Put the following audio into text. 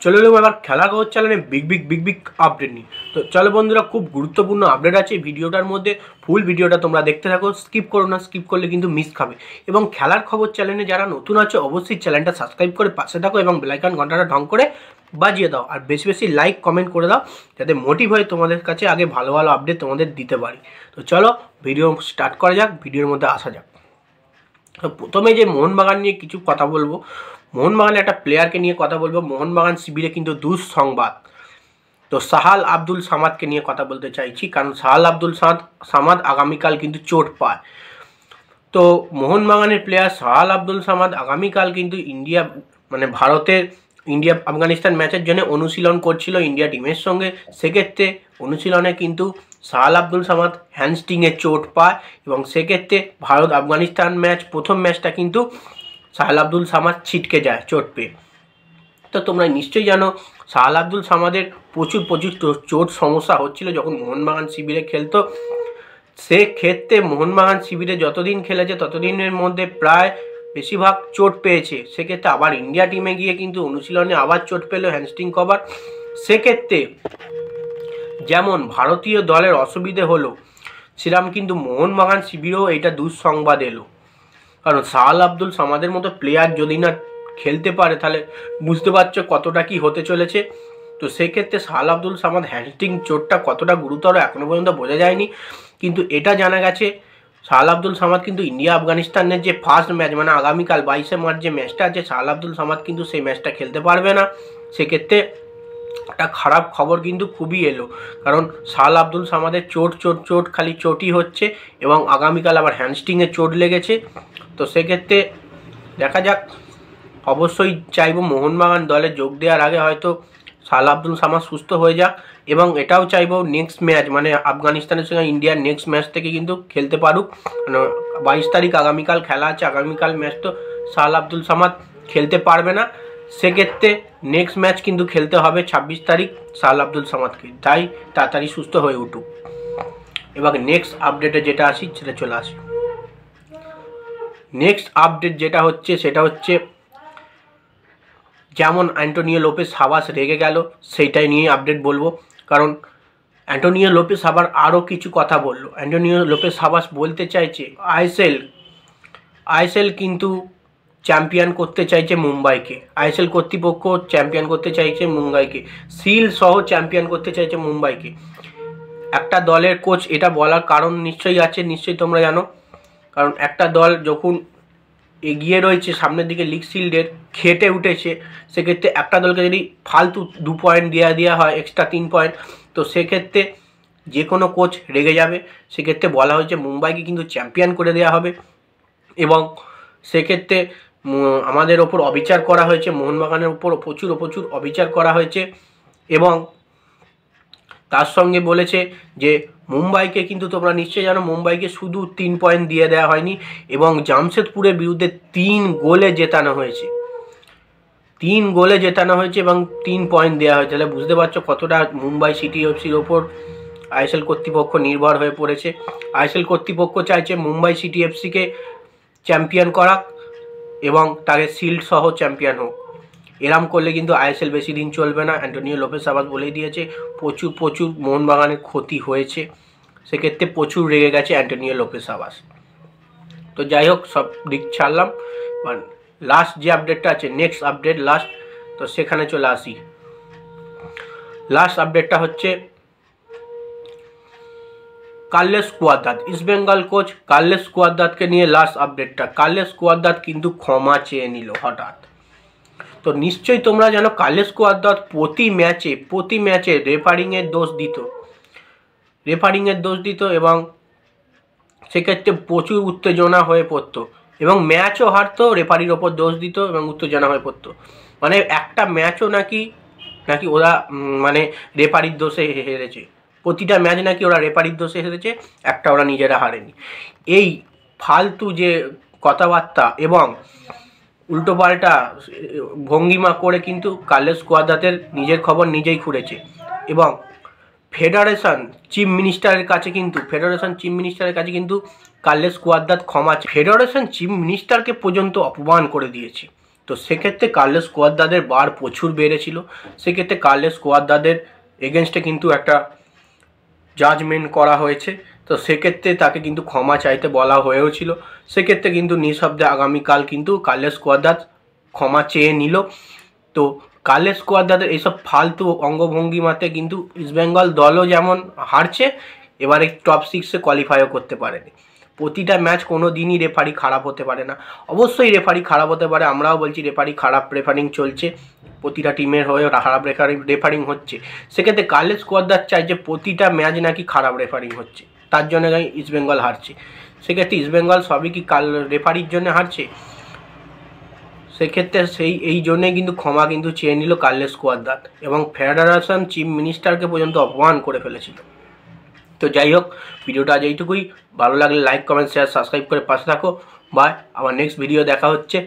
চলে এলাম এবার খেলা খবর চ্যানেলে বিগ আপডেট নিয়ে। তো চলো বন্ধুরা, খুব গুরুত্বপূর্ণ আপডেট আছে ভিডিওটার মধ্যে। ফুল ভিডিওটা তোমরা দেখতে থাকো, স্কিপ করো না, স্কিপ করলে কিন্তু মিস খাবে। এবং খেলার খবর চ্যানেলে যারা নতুন আছে অবশ্যই চ্যানেলটা সাবস্ক্রাইব করে পাশে থাকো এবং বেল আইকন ঘন্টাটা ঢং করে বাজিয়ে দাও। আর বেশি বেশি লাইক কমেন্ট করে দাও, যাতে মোটিভ হয় তোমাদের কাছে আগে ভালো ভালো আপডেট তোমাদের দিতে পারি। তো চলো ভিডিও স্টার্ট করা যাক, ভিডিওর মধ্যে আসা যাক। তো প্রথমে যে মোহনবাগান নিয়ে কিছু কথা বলবো, মোহনবাগানের একটা প্লেয়ারকে নিয়ে কথা বলবো। মোহনবাগান শিবিরে কিন্তু দুঃসংবাদ। তো সাহাল আব্দুল সামাদকে নিয়ে কথা বলতে চাইছি, কারণ সাহাল আব্দুল সামাদ আগামীকাল কিন্তু চোট পায়। তো মোহনবাগানের প্লেয়ার সাহাল আব্দুল সামাদ আগামীকাল কিন্তু ভারতের ইন্ডিয়া আফগানিস্তান ম্যাচের জন্য অনুশীলন করছিল ইন্ডিয়া টিমের সঙ্গে। সেক্ষেত্রে অনুশীলনে কিন্তু সাহাল আব্দুল সামাদ হ্যামস্ট্রিংয়ে চোট পায় এবং সেক্ষেত্রে ভারত আফগানিস্তান প্রথম ম্যাচটা কিন্তু সাহাল আব্দুল সামাদ ছিটকে যায় চোট পেয়ে। তো তোমরা নিশ্চয়ই জানো সাহাল আব্দুল সামাদের প্রচুর চোট সমস্যা হচ্ছিল যখন মোহনবাগান শিবিরে খেলতো। সেক্ষেত্রে মোহনবাগান শিবিরে যতদিন খেলেছে ততদিনের মধ্যে প্রায় বেশিরভাগ চোট পেয়েছে। সেক্ষেত্রে আবার ইন্ডিয়া টিমে গিয়ে কিন্তু অনুশীলনে আবার চোট পেল হ্যামস্ট্রিং কভার। সেক্ষেত্রে যেমন ভারতীয় দলের অসুবিধে হলো, সেরকম কিন্তু মোহনবাগান শিবিরেও এটা দুঃসংবাদ এলো। কারণ সাহাল আব্দুল সামাদের মতো প্লেয়ার যদি না খেলতে পারে তাহলে বুঝতে পারছো কতটা কি হতে চলেছে। তো সেক্ষেত্রে সাহাল আব্দুল সামাদ হ্যামস্ট্রিং চোটটা কতটা গুরুতর এখনও পর্যন্ত বোঝা যায়নি, কিন্তু এটা জানা গেছে সাহাল আব্দুল সামাদ কিন্তু ইন্ডিয়া আফগানিস্তানের যে ফার্স্ট ম্যাচ আগামীকাল 22শে মার্চ যে ম্যাচটা আছে, সাহাল আব্দুল সামাদ কিন্তু সেই ম্যাচটা খেলতে পারবে না। সেক্ষেত্রে একটা খারাপ খবর কিন্তু খুবই এলো, কারণ সাহাল আব্দুল সামাদের চোট খালি চোটই হচ্ছে এবং আগামীকাল আবার হ্যামস্ট্রিংয়ে চোট লেগেছে। তো সেক্ষেত্রে দেখা যাক। অবশ্যই চাইবো মোহনবাগান দলে যোগ দেওয়ার আগে হয়তো সাহাল আব্দুল সামাদ সুস্থ হয়ে যাক, এবং এটাও চাইবো নেক্সট ম্যাচ আফগানিস্তানের সঙ্গে ইন্ডিয়ার নেক্সট ম্যাচ থেকে কিন্তু খেলতে পারুক। 22 তারিখ আগামীকাল খেলা আছে, আগামীকাল ম্যাচ তো সাহাল আব্দুল সামাদ খেলতে পারবে না। সেক্ষেত্রে নেক্সট ম্যাচ কিন্তু খেলতে হবে 26 তারিখ সাহাল আব্দুল সামাদকে, তাই তাড়াতাড়ি সুস্থ হয়ে উঠুক। এবার নেক্সট আপডেটে যেটা আসি সেটা চলে আসি। নেক্সট আপডেট যেটা হচ্ছে সেটা হচ্ছে যেমন অ্যান্টোনিও লোপেস হাবাস রেগে গেল, সেইটাই নিয়ে আপডেট বলবো। কারণ অ্যান্টোনিও লোপেস আবার আরও কিছু কথা বললো। অ্যান্টোনিও লোপেস হাবাস বলতে চাইছে আইএসএল কিন্তু চ্যাম্পিয়ন করতে চাইছে মুম্বাইকে, আইএসএল কর্তৃপক্ষ চ্যাম্পিয়ন করতে চাইছে মুম্বাইকে, সিল সহ চ্যাম্পিয়ন করতে চাইছে মুম্বাইকে। একটা দলের কোচ এটা বলার কারণ নিশ্চয়ই আছে, নিশ্চয়ই তোমরা জানো। কারণ একটা দল যখন এগিয়ে রয়েছে সামনের দিকে লিগ শিল্ডের, খেটে উঠেছে, সেক্ষেত্রে একটা দলকে যদি ফালতু 2 পয়েন্ট দেওয়া হয়, এক্সট্রা 3 পয়েন্ট, তো সেক্ষেত্রে যে কোনো কোচ রেগে যাবে। সেক্ষেত্রে বলা হয়েছে মুম্বাইকে কিন্তু চ্যাম্পিয়ন করে দেওয়া হবে, এবং সেক্ষেত্রে আমাদের ওপর অবিচার করা হয়েছে, মোহনবাগানের উপর প্রচুর অবিচার করা হয়েছে। এবং তার সঙ্গে বলেছে যে মুম্বাইকে কিন্তু তোমরা নিশ্চয়ই জানো মুম্বাইকে শুধু 3 পয়েন্ট দিয়ে দেওয়া হয়নি, এবং জামশেদপুরের বিরুদ্ধে 3 গোলে জেতানো হয়েছে, 3 গোলে জেতানো হয়েছে এবং 3 পয়েন্ট দেওয়া হয়েছে। তাহলে বুঝতে পারছো কতটা মুম্বাই সিটি এফসির ওপর আইএসএল কর্তৃপক্ষ নির্ভর হয়ে পড়েছে। আইএসএল কর্তৃপক্ষ চাইছে মুম্বাই সিটি এফসিকে চ্যাম্পিয়ন করা এবং তাকে শিল্ড সহ চ্যাম্পিয়ন হোক। এরম করলে কিন্তু আইএসএল বেশি দিন চলবে না। অ্যান্টোনিও লোপেস হাবাস বলেই দিয়েছে প্রচুর মোহনবাগানের ক্ষতি হয়েছে। সেক্ষেত্রে প্রচুর রেগে গেছে অ্যান্টোনিও লোপেস হাবাস। তো যাই হোক, সব দিক ছাড়লাম। লাস্ট যে আপডেটটা আছে, নেক্সট আপডেট লাস্ট, তো সেখানে চলে আসি। লাস্ট আপডেটটা হচ্ছে Carlos Cuadrat, East Bengal coach Carlos কুয়াদ্রাতকে নিয়ে লাস্ট আপডেটটা। কার্লোস কুয়াদ্রাত কিন্তু ক্ষমা চেয়ে নিল হঠাৎ। তো নিশ্চয়ই তোমরা জানো কার্লোস কুয়াদ্রাত প্রতি ম্যাচে রেফারিংয়ের দোষ দিত এবং সেক্ষেত্রে প্রচুর উত্তেজনা হয়ে পড়তো, এবং ম্যাচও হারতো, রেফারির ওপর দোষ দিত এবং উত্তেজনা হয়ে পড়তো। একটা ম্যাচও নাকি ওরা রেফারির দোষে হেরেছে, প্রতিটা ম্যাচ নাকি ওরা রেফারির দোষে হেরেছে, একটা ওরা নিজেরা হারেনি। এই ফালতু যে কথাবার্তা এবং উল্টোপাল্টা ভঙ্গিমা করে কিন্তু কার্লোস কুয়াদ্রাতের নিজের খবর নিজেই খুঁড়েছে, এবং ফেডারেশন চিফ মিনিস্টারের কাছে কিন্তু কার্লোস কুয়াদ্রাত ক্ষমা, ফেডারেশন চিফ মিনিস্টারকে পর্যন্ত অপমান করে দিয়েছে। তো তো সেক্ষেত্রে কার্লোস কোয়াদ্রাদের বার প্রচুর বেড়েছিল। সেক্ষেত্রে কার্লোস কোয়াদ্রাদের এগেনস্টে কিন্তু একটা জাজমেন্ট করা হয়েছে। তো সেক্ষেত্রে তাকে কিন্তু ক্ষমা চাইতে বলা হয়েছিল। সেক্ষেত্রে কিন্তু নিঃশব্দে আগামীকাল কিন্তু কার্লোস কোয়াদ্রা ক্ষমা চেয়ে নিল। তো কার্লোস কোয়াদ্রাদের এইসব ফালতু অঙ্গভঙ্গিমাতে কিন্তু ইস্টবেঙ্গল দলও যেমন হারছে, এবারে টপ 6-এ কোয়ালিফাইও করতে পারেনি। প্রতিটা ম্যাচ কোনো দিনই রেফারি খারাপ হতে পারে না। অবশ্যই রেফারি খারাপ হতে পারে, আমরাও বলছি রেফারি খারাপ রেফারিং চলছে, প্রতিটা টিমের হয়ে খারাপ রেফারিং হচ্ছে। সেক্ষেত্রে কার্লোস কোয়াদ্রা চাই যে প্রতিটা ম্যাচ নাকি খারাপ রেফারিং হচ্ছে, তার জন্য ইস্টবেঙ্গল হারছে। সেক্ষেত্রে ইস্টবেঙ্গল সবই কি রেফারির জন্য হারছে? সেক্ষেত্রে এই জন্যে কিন্তু ক্ষমা কিন্তু চেয়ে নিল কার্লোস কোয়াদ্রা, এবং ফেডারেশন চিফ মিনিস্টারকে পর্যন্ত অপমান করে ফেলেছিল। তো যাই হোক, ভিডিওটা আজ এইটুকুই। ভালো লাগলে লাইক, কমেন্ট, শেয়ার, সাবস্ক্রাইব করে পাশে থাকো। বাই, আবার নেক্সট ভিডিও দেখা হচ্ছে।